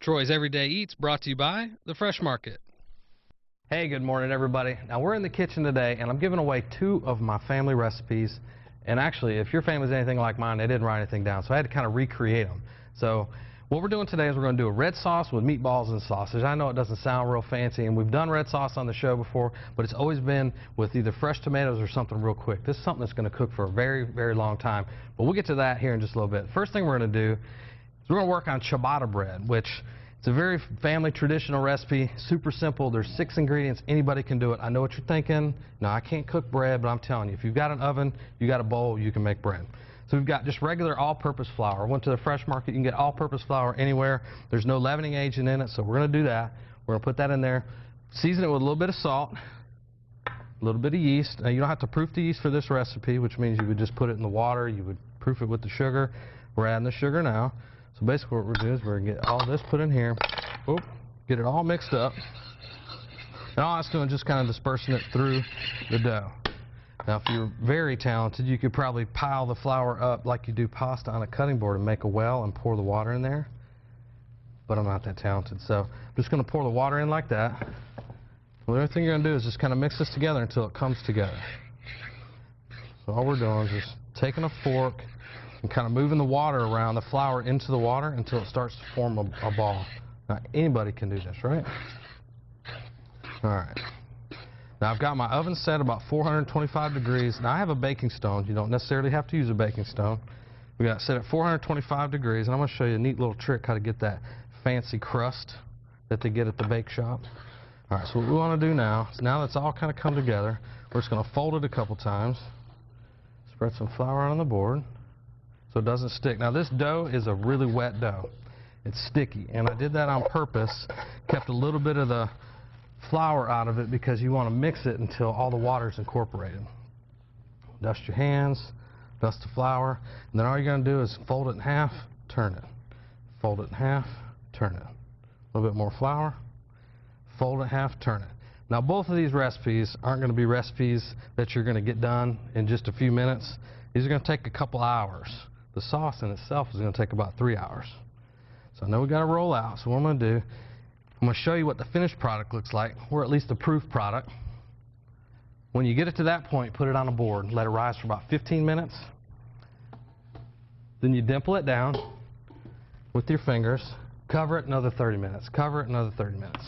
Troy's Everyday Eats brought to you by The Fresh Market. Hey, good morning everybody. Now we're in the kitchen today and I'm giving away 2 of my family recipes. And actually, if your family's anything like mine, they didn't write anything down, so I had to kind of recreate them. So what we're doing today is we're going to do a red sauce with meatballs and sausage. I know it doesn't sound real fancy, and we've done red sauce on the show before, but it's always been with either fresh tomatoes or something real quick. This is something that's going to cook for a very, very long time, but we'll get to that here in just a little bit. First thing we're going to do is we're going to work on ciabatta bread, which it's a very family traditional recipe, super simple. There's 6 ingredients. Anybody can do it. I know what you're thinking. No, I can't cook bread, but I'm telling you, if you've got an oven, you got a bowl, you can make bread. So we've got just regular all-purpose flour. I went to the Fresh Market. You can get all-purpose flour anywhere. There's no leavening agent in it, so we're going to do that. We're going to put that in there. Season it with a little bit of salt, a little bit of yeast. Now, you don't have to proof the yeast for this recipe, which means you would just put it in the water. You would proof it with the sugar. We're adding the sugar now. So basically what we're doing is we're going to get all this put in here. Oop, get it all mixed up. And all that's doing is just kind of dispersing it through the dough. Now, if you're very talented, you could probably pile the flour up like you do pasta on a cutting board and make a well and pour the water in there. But I'm not that talented, so I'm just going to pour the water in like that. Well, the only thing you're going to do is just kind of mix this together until it comes together. So all we're doing is just taking a fork and kind of moving the water around, the flour into the water until it starts to form a ball. Now, anybody can do this, right? All right. Now, I've got my oven set about 425 degrees. Now, I have a baking stone. You don't necessarily have to use a baking stone. We got it set at 425 degrees, and I'm going to show you a neat little trick how to get that fancy crust that they get at the bake shop. All right, so what we want to do now is, now that's all kind of come together, we're just going to fold it a couple times, spread some flour on the board so it doesn't stick. Now, this dough is a really wet dough. It's sticky, and I did that on purpose, kept a little bit of the flour out of it because you want to mix it until all the water is incorporated. Dust your hands, dust the flour, and then all you're going to do is fold it in half, turn it. Fold it in half, turn it. A little bit more flour, fold it in half, turn it. Now, both of these recipes aren't going to be recipes that you're going to get done in just a few minutes. These are going to take a couple hours. The sauce in itself is going to take about 3 hours. So I know we got to roll out, so what I'm going to do, I'm going to show you what the finished product looks like, or at least the proof product. When you get it to that point, put it on a board, let it rise for about 15 minutes. Then you dimple it down with your fingers, cover it another 30 minutes, cover it another 30 minutes.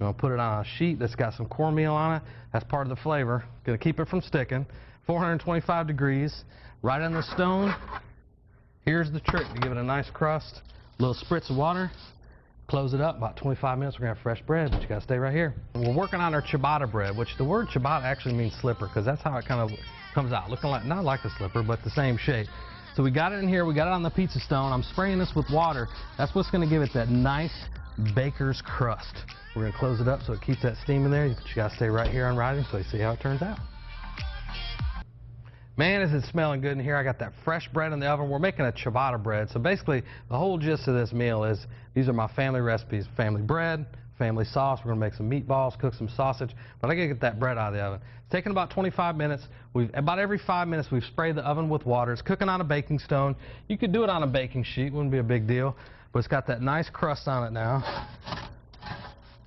You're going to put it on a sheet that's got some cornmeal on it. That's part of the flavor. Going to keep it from sticking. 425 degrees, right on the stone. Here's the trick to give it a nice crust. A little spritz of water. Close it up, about 25 minutes, we're going to have fresh bread, but you got to stay right here. We're working on our ciabatta bread, which the word ciabatta actually means slipper, because that's how it kind of comes out, looking like, not like a slipper, but the same shape. So we got it in here, we got it on the pizza stone. I'm spraying this with water. That's what's going to give it that nice baker's crust. We're going to close it up so it keeps that steam in there, but you got to stay right here on rising so you see how it turns out. Man, is it smelling good in here. I got that fresh bread in the oven. We're making a ciabatta bread. So basically, the whole gist of this meal is, these are my family recipes. Family bread, family sauce. We're going to make some meatballs, cook some sausage. But I got to get that bread out of the oven. It's taking about 25 minutes. About every 5 minutes, we've sprayed the oven with water. It's cooking on a baking stone. You could do it on a baking sheet. Wouldn't be a big deal. But it's got that nice crust on it now.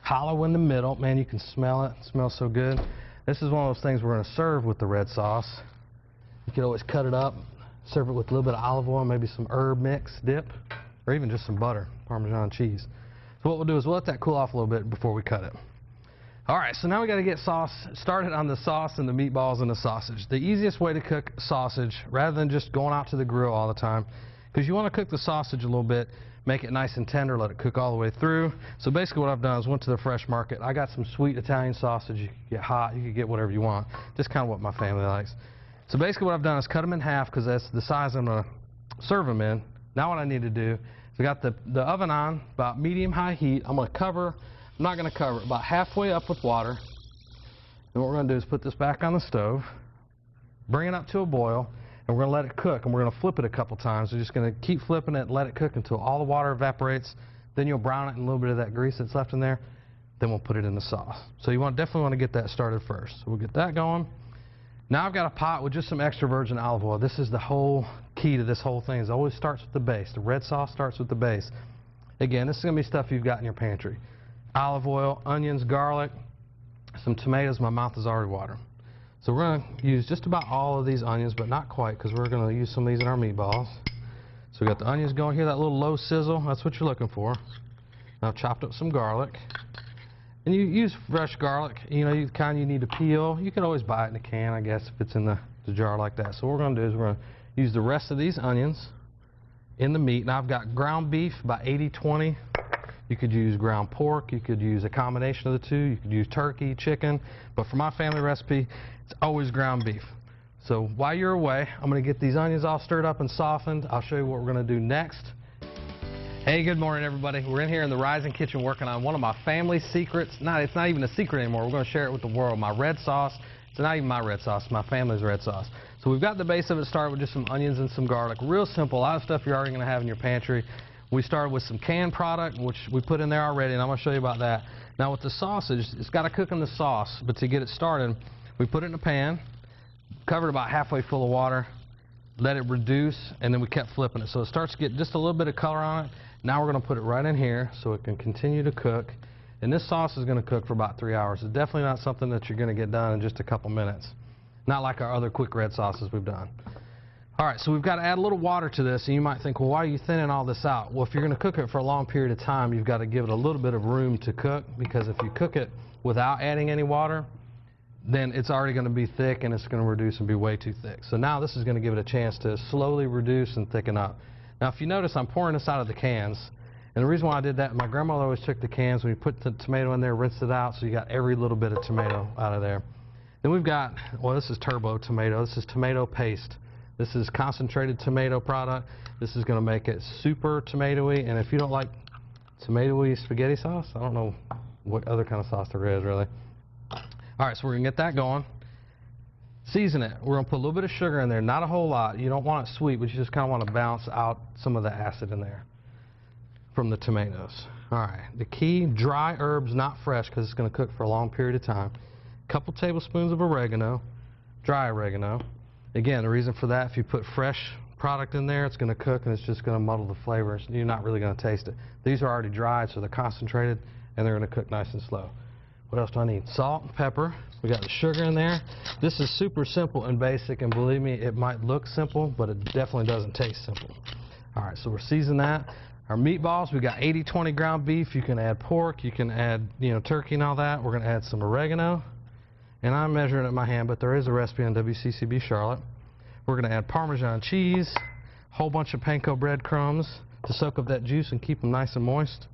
Hollow in the middle. Man, you can smell it. It smells so good. This is one of those things we're going to serve with the red sauce. You could always cut it up, serve it with a little bit of olive oil, maybe some herb mix dip, or even just some butter, Parmesan cheese. So what we'll do is we'll let that cool off a little bit before we cut it. All right, so now we got to get sauce started on the sauce and the meatballs and the sausage. The easiest way to cook sausage, rather than just going out to the grill all the time, because you want to cook the sausage a little bit, make it nice and tender, let it cook all the way through. So basically what I've done is went to the Fresh Market. I got some sweet Italian sausage. You can get hot, you can get whatever you want. Just kind of what my family likes. So basically what I've done is cut them in half because that's the size I'm going to serve them in. Now what I need to do is I got the oven on, about medium-high heat. I'm going to cover, I'm not going to cover it, about halfway up with water. And what we're going to do is put this back on the stove, bring it up to a boil, and we're going to let it cook. And we're going to flip it a couple times. We're just going to keep flipping it and let it cook until all the water evaporates. Then you'll brown it in a little bit of that grease that's left in there. Then we'll put it in the sauce. So you definitely want to get that started first. So we'll get that going. Now I've got a pot with just some extra virgin olive oil. This is the whole key to this whole thing. It always starts with the base. The red sauce starts with the base. Again, this is going to be stuff you've got in your pantry. Olive oil, onions, garlic, some tomatoes. My mouth is already watering. So we're going to use just about all of these onions, but not quite, because we're going to use some of these in our meatballs. So we got the onions going here, that little low sizzle. That's what you're looking for. Now I've chopped up some garlic. And you use fresh garlic, you know, the kind you need to peel. You can always buy it in a can, I guess, if it's in the jar like that. So what we're going to do is we're going to use the rest of these onions in the meat. Now I've got ground beef, about 80-20. You could use ground pork. You could use a combination of the two. You could use turkey, chicken. But for my family recipe, it's always ground beef. So while you're away, I'm going to get these onions all stirred up and softened. I'll show you what we're going to do next. Hey, good morning, everybody. We're in here in the Rising Kitchen working on one of my family secrets. It's not even a secret anymore. We're going to share it with the world. My red sauce. It's not even my red sauce. It's my family's red sauce. So we've got the base of it started with just some onions and some garlic. Real simple. A lot of stuff you're already going to have in your pantry. We started with some canned product, which we put in there already, and I'm going to show you about that. Now with the sausage, it's got to cook in the sauce, but to get it started, we put it in a pan, covered about halfway full of water, let it reduce, and then we kept flipping it. So it starts to get just a little bit of color on it. Now we're going to put it right in here so it can continue to cook. And this sauce is going to cook for about 3 hours. It's definitely not something that you're going to get done in just a couple minutes. Not like our other quick red sauces we've done. All right, so we've got to add a little water to this, and you might think, well, why are you thinning all this out? Well, if you're going to cook it for a long period of time, you've got to give it a little bit of room to cook, because if you cook it without adding any water, then it's already going to be thick, and it's going to reduce and be way too thick. So now this is going to give it a chance to slowly reduce and thicken up. Now, if you notice, I'm pouring this out of the cans, and the reason why I did that, my grandmother always took the cans, when you put the tomato in there, rinsed it out, so you got every little bit of tomato out of there. Then we've got, well, this is turbo tomato. This is tomato paste. This is concentrated tomato product. This is going to make it super tomatoey, and if you don't like tomatoey spaghetti sauce, I don't know what other kind of sauce there is, really. All right, so we're going to get that going. Season it. We're going to put a little bit of sugar in there, not a whole lot. You don't want it sweet, but you just kind of want to balance out some of the acid in there from the tomatoes. All right, the key, dry herbs, not fresh, because it's going to cook for a long period of time. A couple tablespoons of oregano, dry oregano. Again, the reason for that, if you put fresh product in there, it's going to cook and it's just going to muddle the flavors. You're not really going to taste it. These are already dried, so they're concentrated, and they're going to cook nice and slow. What else do I need? Salt and pepper. We got the sugar in there. This is super simple and basic, and believe me, it might look simple, but it definitely doesn't taste simple. All right, so we're seasoning that. Our meatballs, we got 80-20 ground beef. You can add pork, you can add, turkey and all that. We're going to add some oregano. And I'm measuring it in my hand, but there is a recipe on WCCB Charlotte. We're going to add Parmesan cheese, a whole bunch of panko breadcrumbs to soak up that juice and keep them nice and moist,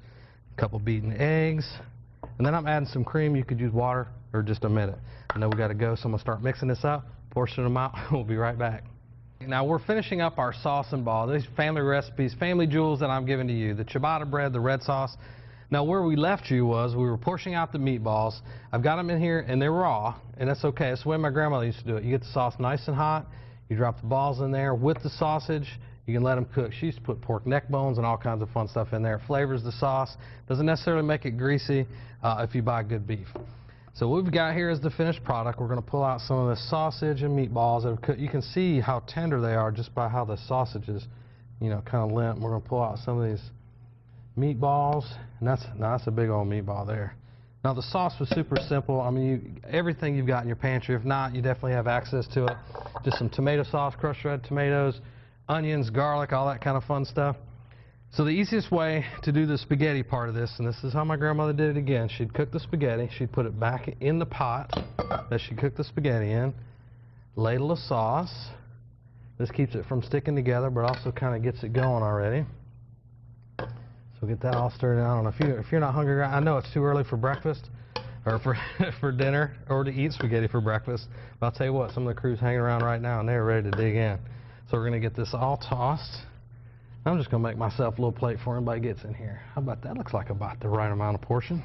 a couple beaten eggs, and then I'm adding some cream. You could use water or just a minute. I know we got to go, so I'm going to start mixing this up, portion them out. We'll be right back. Now we're finishing up our sauce and ball. These family recipes, family jewels that I'm giving to you. The ciabatta bread, the red sauce. Now where we left you was we were portioning out the meatballs. I've got them in here and they're raw, and that's okay. That's the way my grandmother used to do it. You get the sauce nice and hot, you drop the balls in there with the sausage, you can let them cook. She used to put pork neck bones and all kinds of fun stuff in there. It flavors the sauce. Doesn't necessarily make it greasy if you buy good beef. So what we've got here is the finished product. We're going to pull out some of the sausage and meatballs that have cooked. You can see how tender they are just by how the sausage is, kind of limp. We're going to pull out some of these meatballs, and that's a big old meatball there. Now the sauce was super simple. I mean, everything you've got in your pantry. If not, you definitely have access to it. Just some tomato sauce, crushed red tomatoes, onions, garlic, all that kind of fun stuff. So the easiest way to do the spaghetti part of this, and this is how my grandmother did it again, she'd cook the spaghetti, she'd put it back in the pot that she cooked the spaghetti in, ladle of sauce. This keeps it from sticking together, but also kind of gets it going already. So get that all stirred. I don't know if you're not hungry. I know it's too early for breakfast, or for dinner, or to eat spaghetti for breakfast. But I'll tell you what, some of the crew's hanging around right now, and they're ready to dig in. So we're going to get this all tossed. I'm just going to make myself a little plate for anybody gets in here. How about that? Looks like about the right amount of portion.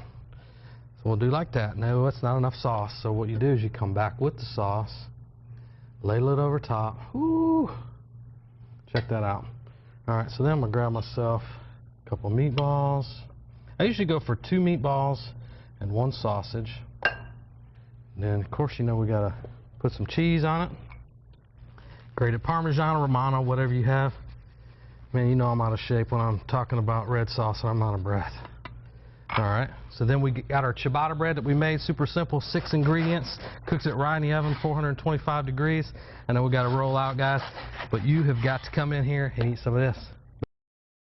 So we'll do like that. No, it's not enough sauce. So what you do is you come back with the sauce, ladle it over top. Woo! Check that out. All right, so then I'm going to grab myself a couple meatballs. I usually go for 2 meatballs and 1 sausage. And then, of course, we got to put some cheese on it. Grated Parmesan, Romano, whatever you have. Man, you know I'm out of shape when I'm talking about red sauce and I'm out of breath. All right, so then we got our ciabatta bread that we made, super simple, 6 ingredients, cooks it right in the oven, 425 degrees. I know we got to roll out, guys, but you have got to come in here and eat some of this.